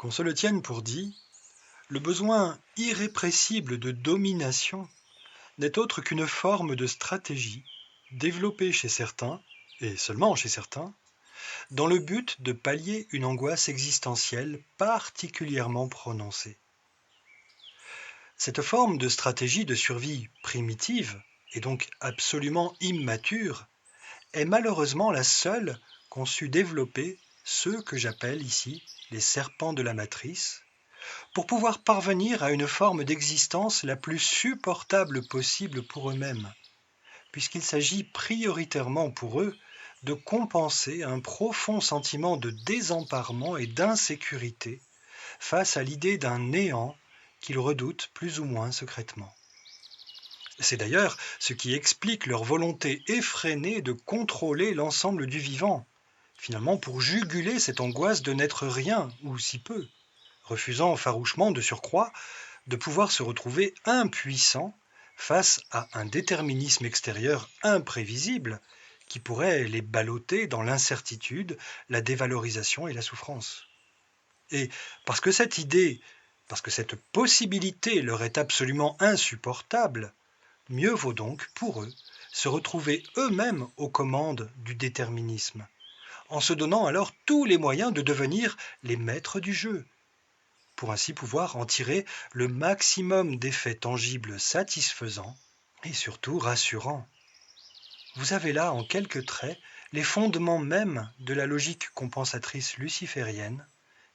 Qu'on se le tienne pour dit, le besoin irrépressible de domination n'est autre qu'une forme de stratégie développée chez certains, et seulement chez certains, dans le but de pallier une angoisse existentielle particulièrement prononcée. Cette forme de stratégie de survie primitive, et donc absolument immature, est malheureusement la seule qu'ont su développer ceux que j'appelle ici les serpents de la matrice, pour pouvoir parvenir à une forme d'existence la plus supportable possible pour eux-mêmes, puisqu'il s'agit prioritairement pour eux de compenser un profond sentiment de désemparement et d'insécurité face à l'idée d'un néant qu'ils redoutent plus ou moins secrètement. C'est d'ailleurs ce qui explique leur volonté effrénée de contrôler l'ensemble du vivant, finalement pour juguler cette angoisse de n'être rien ou si peu, refusant farouchement de surcroît de pouvoir se retrouver impuissants face à un déterminisme extérieur imprévisible qui pourrait les balloter dans l'incertitude, la dévalorisation et la souffrance. Et parce que cette possibilité leur est absolument insupportable, mieux vaut donc pour eux se retrouver eux-mêmes aux commandes du déterminisme, en se donnant alors tous les moyens de devenir les maîtres du jeu, pour ainsi pouvoir en tirer le maximum d'effets tangibles satisfaisants et surtout rassurants. Vous avez là en quelques traits les fondements mêmes de la logique compensatrice luciférienne,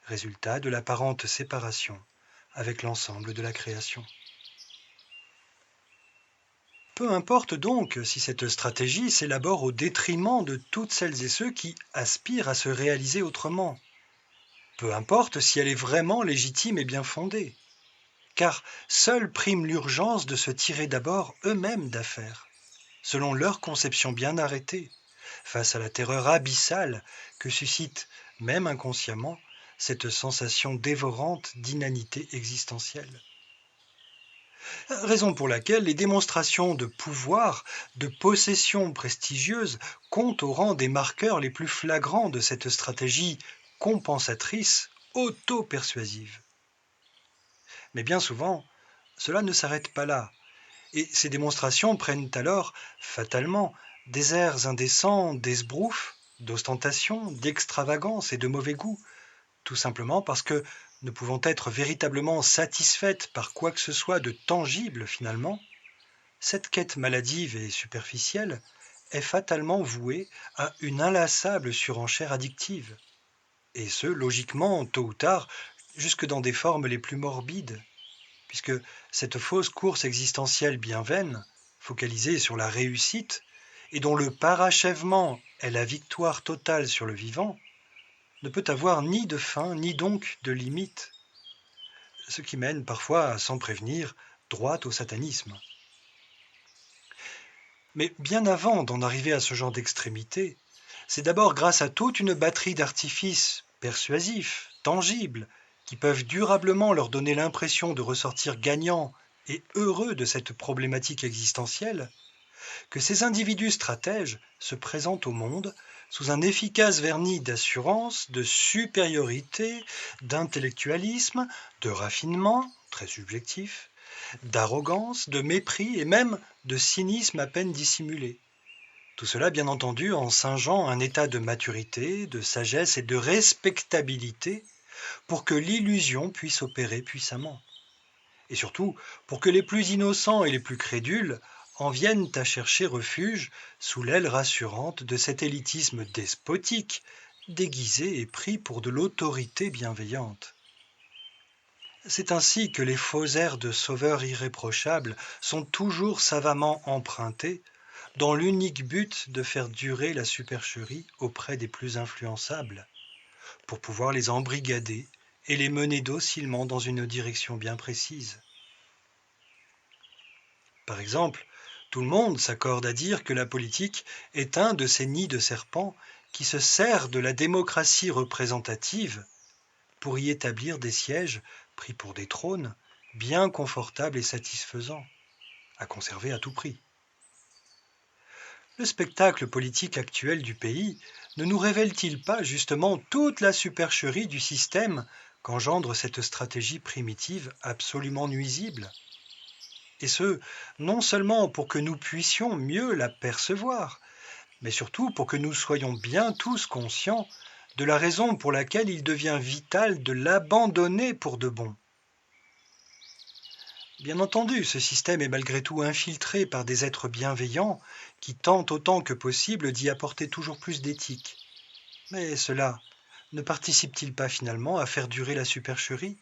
résultat de l'apparente séparation avec l'ensemble de la création. Peu importe donc si cette stratégie s'élabore au détriment de toutes celles et ceux qui aspirent à se réaliser autrement. Peu importe si elle est vraiment légitime et bien fondée, car seule prime l'urgence de se tirer d'abord eux-mêmes d'affaire, selon leur conception bien arrêtée, face à la terreur abyssale que suscite, même inconsciemment, cette sensation dévorante d'inanité existentielle. Raison pour laquelle les démonstrations de pouvoir, de possession prestigieuse comptent au rang des marqueurs les plus flagrants de cette stratégie compensatrice auto-persuasive. Mais bien souvent, cela ne s'arrête pas là, et ces démonstrations prennent alors, fatalement, des airs indécents d'esbrouffe, d'ostentation, d'extravagance et de mauvais goût, tout simplement parce que, ne pouvant être véritablement satisfaites par quoi que ce soit de tangible finalement, cette quête maladive et superficielle est fatalement vouée à une inlassable surenchère addictive, et ce, logiquement, tôt ou tard, jusque dans des formes les plus morbides, puisque cette fausse course existentielle bien vaine, focalisée sur la réussite, et dont le parachèvement est la victoire totale sur le vivant, ne peut avoir ni de fin, ni donc de limite, ce qui mène parfois, sans prévenir, droit au satanisme. Mais bien avant d'en arriver à ce genre d'extrémité, c'est d'abord grâce à toute une batterie d'artifices persuasifs, tangibles, qui peuvent durablement leur donner l'impression de ressortir gagnants et heureux de cette problématique existentielle, que ces individus stratèges se présentent au monde sous un efficace vernis d'assurance, de supériorité, d'intellectualisme, de raffinement, très subjectif, d'arrogance, de mépris et même de cynisme à peine dissimulé. Tout cela, bien entendu, en singeant un état de maturité, de sagesse et de respectabilité pour que l'illusion puisse opérer puissamment. Et surtout, pour que les plus innocents et les plus crédules en viennent à chercher refuge sous l'aile rassurante de cet élitisme despotique, déguisé et pris pour de l'autorité bienveillante. C'est ainsi que les faux airs de sauveurs irréprochables sont toujours savamment empruntés dans l'unique but de faire durer la supercherie auprès des plus influençables, pour pouvoir les embrigader et les mener docilement dans une direction bien précise. Par exemple, tout le monde s'accorde à dire que la politique est un de ces nids de serpents qui se sert de la démocratie représentative pour y établir des sièges pris pour des trônes bien confortables et satisfaisants, à conserver à tout prix. Le spectacle politique actuel du pays ne nous révèle-t-il pas justement toute la supercherie du système qu'engendre cette stratégie primitive absolument nuisible. Et ce, non seulement pour que nous puissions mieux la percevoir, mais surtout pour que nous soyons bien tous conscients de la raison pour laquelle il devient vital de l'abandonner pour de bon. Bien entendu, ce système est malgré tout infiltré par des êtres bienveillants qui tentent autant que possible d'y apporter toujours plus d'éthique. Mais cela ne participe-t-il pas finalement à faire durer la supercherie,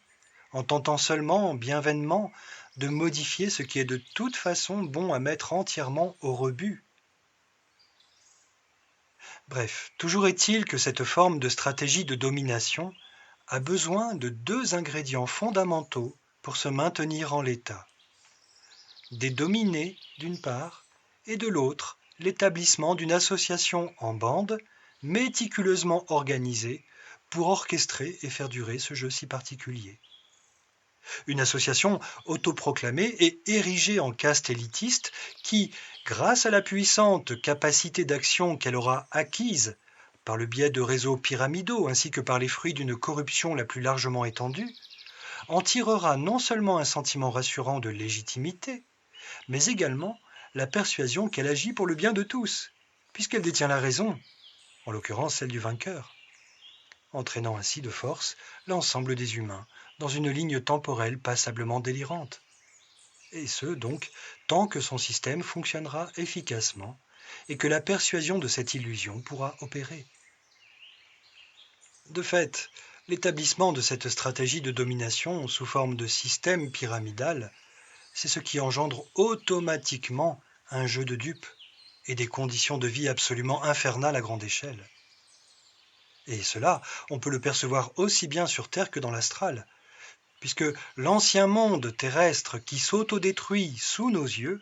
en tentant seulement, bien vainement, de modifier ce qui est de toute façon bon à mettre entièrement au rebut? Bref, toujours est-il que cette forme de stratégie de domination a besoin de deux ingrédients fondamentaux pour se maintenir en l'état. Des dominés, d'une part, et de l'autre, l'établissement d'une association en bande, méticuleusement organisée, pour orchestrer et faire durer ce jeu si particulier. Une association autoproclamée et érigée en caste élitiste qui, grâce à la puissante capacité d'action qu'elle aura acquise par le biais de réseaux pyramidaux ainsi que par les fruits d'une corruption la plus largement étendue, en tirera non seulement un sentiment rassurant de légitimité, mais également la persuasion qu'elle agit pour le bien de tous, puisqu'elle détient la raison, en l'occurrence celle du vainqueur, entraînant ainsi de force l'ensemble des humains dans une ligne temporelle passablement délirante. Et ce, donc, tant que son système fonctionnera efficacement et que la persuasion de cette illusion pourra opérer. De fait, l'établissement de cette stratégie de domination sous forme de système pyramidal, c'est ce qui engendre automatiquement un jeu de dupes et des conditions de vie absolument infernales à grande échelle. Et cela, on peut le percevoir aussi bien sur Terre que dans l'astral, puisque l'ancien monde terrestre qui s'autodétruit sous nos yeux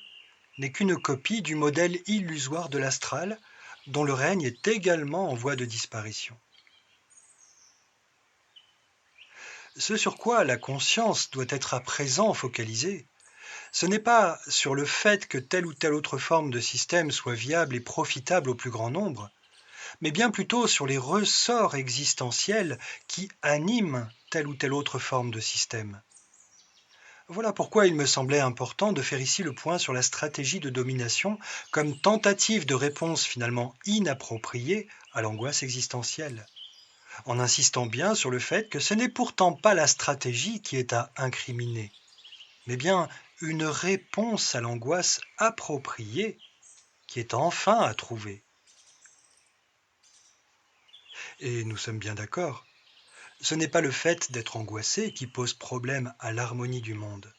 n'est qu'une copie du modèle illusoire de l'astral, dont le règne est également en voie de disparition. Ce sur quoi la conscience doit être à présent focalisée, ce n'est pas sur le fait que telle ou telle autre forme de système soit viable et profitable au plus grand nombre, mais bien plutôt sur les ressorts existentiels qui animent telle ou telle autre forme de système. Voilà pourquoi il me semblait important de faire ici le point sur la stratégie de domination comme tentative de réponse finalement inappropriée à l'angoisse existentielle, en insistant bien sur le fait que ce n'est pourtant pas la stratégie qui est à incriminer, mais bien une réponse à l'angoisse appropriée qui est enfin à trouver. Et nous sommes bien d'accord, ce n'est pas le fait d'être angoissé qui pose problème à l'harmonie du monde,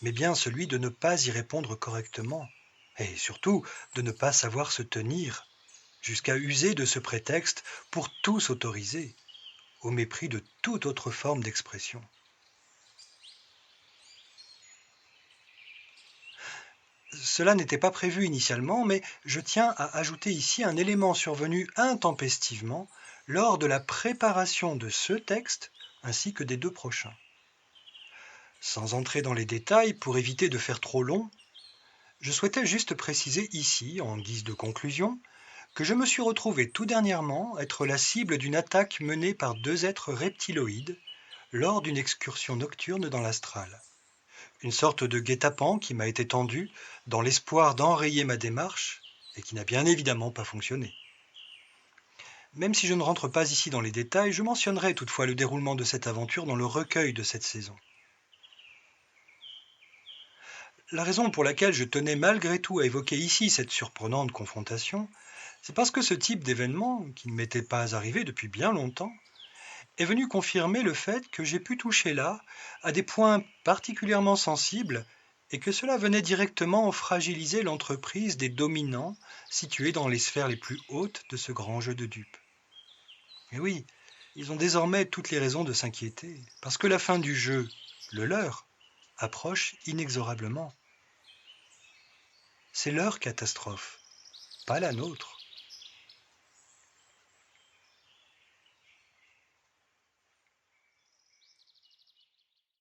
mais bien celui de ne pas y répondre correctement, et surtout de ne pas savoir se tenir, jusqu'à user de ce prétexte pour tout s'autoriser, au mépris de toute autre forme d'expression. Cela n'était pas prévu initialement, mais je tiens à ajouter ici un élément survenu intempestivement lors de la préparation de ce texte ainsi que des deux prochains. Sans entrer dans les détails pour éviter de faire trop long, je souhaitais juste préciser ici, en guise de conclusion, que je me suis retrouvé tout dernièrement être la cible d'une attaque menée par deux êtres reptiloïdes lors d'une excursion nocturne dans l'astral. Une sorte de guet-apens qui m'a été tendu dans l'espoir d'enrayer ma démarche et qui n'a bien évidemment pas fonctionné. Même si je ne rentre pas ici dans les détails, je mentionnerai toutefois le déroulement de cette aventure dans le recueil de cette saison. La raison pour laquelle je tenais malgré tout à évoquer ici cette surprenante confrontation, c'est parce que ce type d'événement, qui ne m'était pas arrivé depuis bien longtemps, est venu confirmer le fait que j'ai pu toucher là à des points particulièrement sensibles et que cela venait directement fragiliser l'entreprise des dominants situés dans les sphères les plus hautes de ce grand jeu de dupes. Et oui, ils ont désormais toutes les raisons de s'inquiéter, parce que la fin du jeu, le leur, approche inexorablement. C'est leur catastrophe, pas la nôtre.